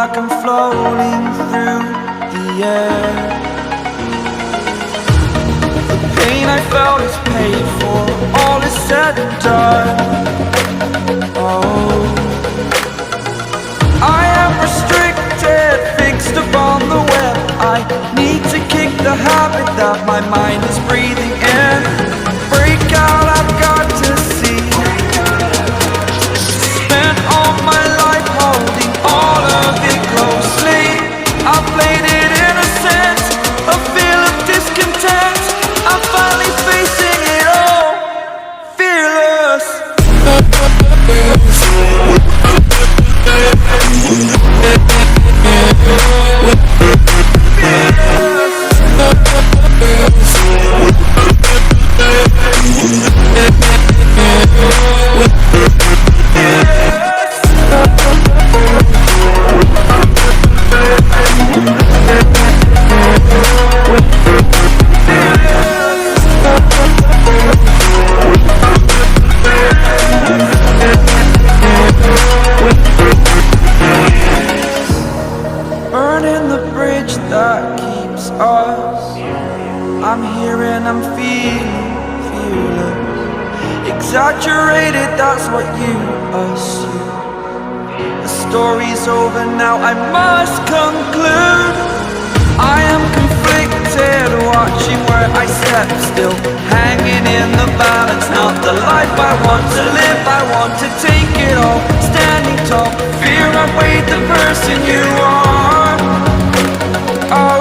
like I'm floating through the air. The pain I felt is paid for, all is said and done. Oh, I am restricted, fixed upon the web. I need to kick the habit that my mind is breathing in. Break out, I've got to see. Spent all my life holding all of it closely. I played it innocent, a feel of discontent. I'm finally facing it all, fearless. Burning the bridge that keeps us. I'm here and I'm feeling fearless. Exaggerated, that's what you assume. The story's over now, I must conclude. I am conflicted, watching where I step still, hanging in the balance. Not the life I want to live, I want to take it all. Standing tall, fear outweighed the person you are. Oh,